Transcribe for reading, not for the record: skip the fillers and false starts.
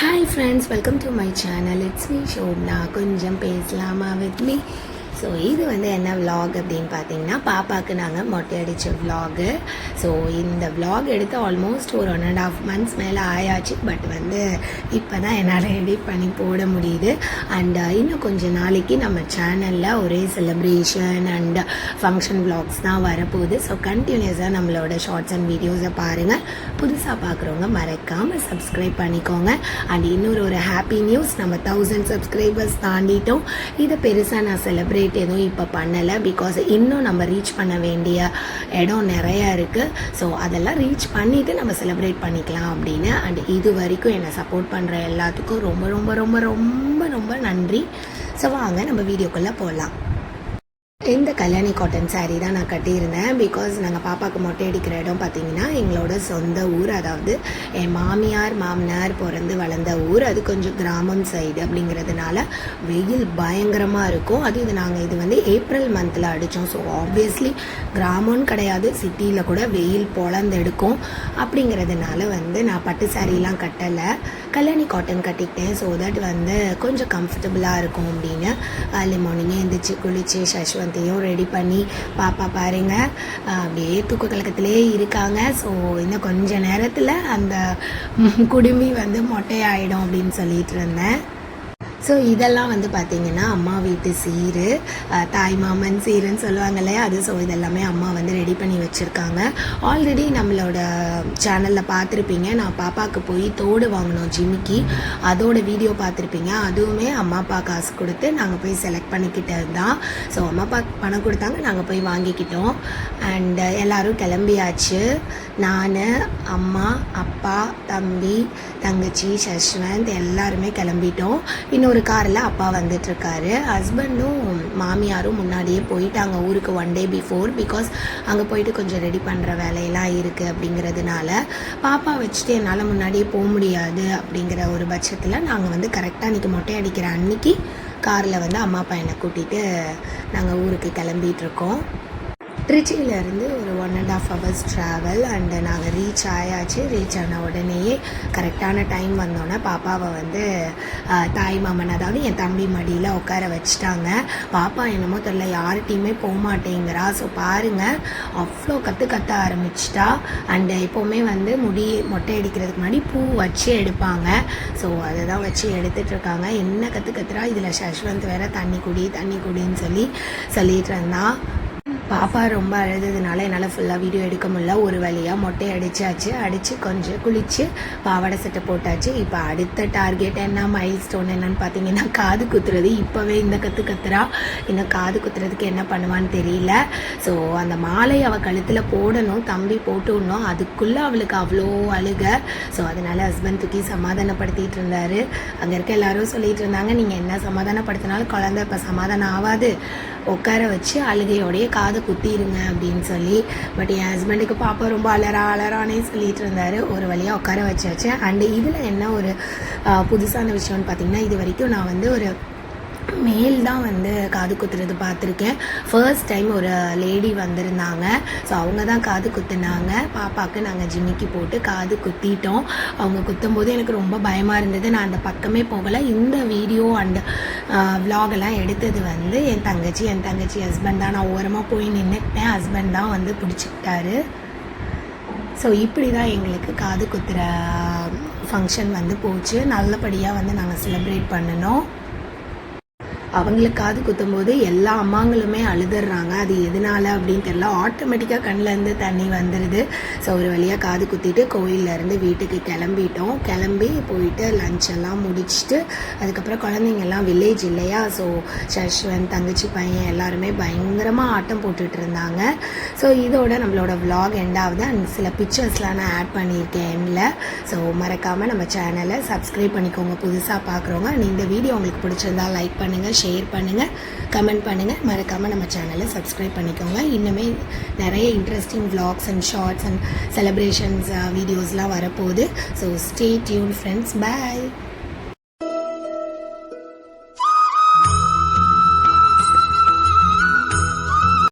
Hi friends, welcome to my channel. It's me Shobna. கொஞ்சம் பேசலாமா with me. So இது வந்து என்ன விலாக் அப்படின்னு பார்த்தீங்கன்னா பாப்பாவுக்கு நாங்கள் மொட்டை அடித்த விலாகு. ஸோ இந்த விலாக் எடுத்து ஆல்மோஸ்ட் ஒரு 1.5 months மேலே ஆயாச்சு. பட் வந்து இப்போ தான் என்னால் எடிட் பண்ணி போட முடியுது. அண்ட் இன்னும் கொஞ்சம் நாளைக்கு நம்ம சேனலில் ஒரே செலிப்ரேஷன் அண்ட் ஃபங்க்ஷன் விலாக்ஸ் தான் வரப்போகுது. ஸோ கண்டினியூஸாக நம்மளோட ஷார்ட்ஸ் அண்ட் வீடியோஸை பாருங்கள். புதுசாக பார்க்குறவங்க மறக்காமல் சப்ஸ்கிரைப் பண்ணிக்கோங்க. அண்ட் இன்னொரு ஹாப்பி நியூஸ், நம்ம 1000 சப்ஸ்கிரைபர்ஸ் தாண்டிட்டோம். இதை பெருசாக நான் செலிப்ரேட் எதுவும் இப்போ பண்ணலை. பிகாஸ் இன்னும் நம்ம ரீச் பண்ண வேண்டிய இடம் நிறையா இருக்குது. ஸோ அதெல்லாம் ரீச் பண்ணிவிட்டு நம்ம செலிப்ரேட் பண்ணிக்கலாம் அப்படின்னு. அண்ட் இது வரைக்கும் என்னை சப்போர்ட் பண்ணுற எல்லாத்துக்கும் ரொம்ப ரொம்ப ரொம்ப ரொம்ப ரொம்ப நன்றி. ஸோ வாங்க நம்ம வீடியோக்குள்ளே போகலாம். இந்த கல்யாணி காட்டன் சாரீ தான் நான் கட்டியிருந்தேன். பிகாஸ் நாங்கள் பாப்பாவுக்கு மொட்டை அடிக்கிற இடம் பார்த்திங்கன்னா எங்களோட சொந்த ஊர். அதாவது என் மாமியார் மாமனார் பிறந்து வளர்ந்த ஊர். அது கொஞ்சம் கிராமம் சைடு அப்படிங்கிறதுனால வெயில் பயங்கரமாக இருக்கும். இது வந்து ஏப்ரல் மந்தில் அடித்தோம். ஸோ ஆப்வியஸ்லி கிராமம்னு கிடையாது, சிட்டியில் கூட வெயில் பொழந்தெடுக்கும். அப்படிங்கிறதுனால வந்து நான் பட்டு சாரீலாம் கட்டலை, கல்யாணி காட்டன் கட்டிக்கிட்டேன். ஸோ தட் வந்து கொஞ்சம் கம்ஃபர்டபுளாக இருக்கும் அப்படின்னு ஏர்லி மார்னிங்கே எழுந்திரிச்சு குளிச்சு சஷ்வந்தையும் ரெடி பண்ணி பாப்பா பாருங்க அப்படியே தூக்க கலக்கத்திலே இருக்காங்க. ஸோ இன்னும் கொஞ்ச நேரத்தில் அந்த குடுமி வந்து மொட்டையாயிடும் அப்படின்னு சொல்லிட்டு இருந்தேன். ஸோ இதெல்லாம் வந்து பார்த்திங்கன்னா அம்மா வீட்டு சீர், தாய் மாமன் சீருன்னு சொல்லுவாங்க இல்லையா, அது. ஸோ இதெல்லாமே அம்மா வந்து ரெடி பண்ணி வச்சுருக்காங்க. ஆல்ரெடி நம்மளோட சேனலில் பார்த்துருப்பீங்க, நான் பாப்பாவுக்கு போய் தோடு வாங்கினோம் ஜிமிக்கி, அதோட வீடியோ பார்த்துருப்பீங்க. அதுவுமே அம்மா அப்பா காசு கொடுத்து நாங்கள் போய் செலக்ட் பண்ணிக்கிட்டது தான். ஸோ அம்மா அப்பா பணம் கொடுத்தாங்க, நாங்கள் போய் வாங்கிக்கிட்டோம். அண்டு எல்லோரும் கிளம்பியாச்சு. நான், அம்மா, அப்பா, தம்பி, தங்கச்சி, சஷ்வந்த் எல்லாருமே கிளம்பிட்டோம். இன்னொரு காரில் அப்பா வந்துட்டுருக்காரு. ஹஸ்பண்டும் மாமியாரும் முன்னாடியே போயிட்டாங்க ஊருக்கு 1 day பிஃபோர். பிகாஸ் அங்கே போயிட்டு கொஞ்சம் ரெடி பண்ணுற வேலையெல்லாம் இருக்குது அப்படிங்கிறதுனால பாப்பா வச்சுட்டு என்னால் முன்னாடியே போக முடியாது. அப்படிங்கிற ஒரு பட்சத்தில் நாங்கள் வந்து கரெக்டாக இன்றைக்கி மொட்டை அடிக்கிற அன்னைக்கு காரில் வந்து அம்மா அப்பா என்னை கூட்டிகிட்டு நாங்கள் ஊருக்கு கிளம்பிகிட்ருக்கோம். திருச்சியிலேருந்து ஒரு 1.5 hours ட்ராவல். அண்டு நாங்கள் ரீச் ஆயாச்சு. ரீச் ஆன உடனேயே கரெக்டான டைம் வந்தோன்னே பாப்பாவை வந்து தாய் மாமன், அதாவது என் தம்பி மடியில் உட்கார வச்சுட்டாங்க. பாப்பா என்னமோ தெரியல யார்கிட்டையுமே போக மாட்டேங்கிறா. ஸோ பாருங்கள், அவ்வளோ கற்று ஆரம்பிச்சிட்டா. அண்டு எப்போவுமே வந்து மொட்டை அடிக்கிறதுக்கு முன்னாடி பூ வச்சு எடுப்பாங்க. ஸோ அதை தான் வச்சு எடுத்துகிட்ருக்காங்க. என்ன கற்றுறா. இதில் சஷ்வந்த் வேறு தண்ணி குடின்னு சொல்லிட்டு இருந்தான். பாப்பா ரொம்ப அழுதுனால என்னால் ஃபுல்லாக வீடியோ எடுக்க முடியல. ஒரு வழியாக மொட்டை அடித்து கொஞ்சம் குளித்து பாவாடை சட்டை போட்டாச்சு. இப்போ அடுத்த டார்கெட் என்ன, மைல் ஸ்டோன் என்னன்னு பார்த்தீங்கன்னா காது குத்துறது. இப்போவே இந்த கத்துறா. இன்னும் காது குத்துறதுக்கு என்ன பண்ணுவான்னு தெரியல. ஸோ அந்த மாலை அவள் கழுத்தில் போடணும், தம்பி போட்டு விடணும். அதுக்குள்ளே அவளுக்கு அவ்வளோ அழுக. ஸோ அதனால் ஹஸ்பண்ட் தூக்கி சமாதானப்படுத்திட்டு இருந்தார். அங்கே இருக்க எல்லாரும் சொல்லிட்டு இருந்தாங்க, நீங்கள் என்ன சமாதானப்படுத்தினாலும் குழந்தை இப்போ சமாதானம் ஆகாது, உட்கார வச்சு அழுகையோடைய காது குத்திடுங்க அப்படின்னு சொல்லி. பட் என் ஹஸ்பண்டுக்கு பாப்பா ரொம்ப அலறானே சொல்லிட்டு இருந்தார். ஒரு வழியாக உட்கார வச்சாச்சு. அண்டு இதில் என்ன ஒரு புதுசான விஷயம்னு பார்த்திங்கன்னா, இது வரைக்கும் நான் வந்து ஒரு மேல் தான் வந்து காது குத்துறது பார்த்துருக்கேன். ஃபர்ஸ்ட் டைம் ஒரு லேடி வந்திருந்தாங்க. ஸோ அவங்க தான் காது குத்துனாங்க. பாப்பாவுக்கு நாங்கள் ஜிமிக்கி போட்டு காது குத்திட்டோம். அவங்க குத்தும்போது எனக்கு ரொம்ப பயமாக இருந்தது. நான் அந்த பக்கமே போகலை. இந்த வீடியோ அண்ட் விலாகெல்லாம் எடுத்தது வந்து என் தங்கச்சி ஹஸ்பண்ட் தான். நான் ஓரமாக போய் நின்றுட்டேன். ஹஸ்பண்ட் தான் வந்து பிடிச்சிக்கிட்டாரு. ஸோ இப்படி தான் எங்களுக்கு காது குத்துற ஃபங்க்ஷன் வந்து போச்சு. நல்லபடியாக வந்து நாங்கள் செலிப்ரேட் பண்ணினோம். அவங்களுக்கு காது குத்தும்போது எல்லா அம்மாங்களுமே அழுதுறாங்க. அது எதனால அப்படின்னு தெரியல, ஆட்டோமேட்டிக்காக கண்ணிலேருந்து தண்ணி வந்துடுது. ஸோ ஒரு வழியாக காது குத்திட்டு கோயிலேருந்து வீட்டுக்கு கிளம்பி போயிட்டு லஞ்செல்லாம் முடிச்சுட்டு அதுக்கப்புறம் குழந்தைங்கள்லாம் வில்லேஜ் இல்லையா, ஸோ சஷ்வந்த் தங்கச்சி பையன் எல்லாருமே பயங்கரமாக ஆட்டம் போட்டுட்டு இருந்தாங்க. ஸோ இதோட நம்மளோட விலாக் எண்டாவது. அண்ட் சில பிக்சர்ஸ்லாம் நான் ஆட் பண்ணியிருக்கேன் எண்டில். ஸோ மறக்காமல் நம்ம சேனலை சப்ஸ்கிரைப் பண்ணிக்கோங்க புதுசாக பார்க்குறவங்க. அண்ட் இந்த வீடியோ உங்களுக்கு பிடிச்சிருந்தா லைக் பண்ணுங்கள், ஷேர் பண்ணுங்கள், கமெண்ட் பண்ணுங்கள். மறக்காமல் நம்ம சேனலை சப்ஸ்கிரைப் பண்ணிக்கோங்க. இன்னுமே நிறைய interesting vlogs and shorts and celebrations வீடியோஸ்லாம் வரப்போகுது. So stay tuned friends. பாய்.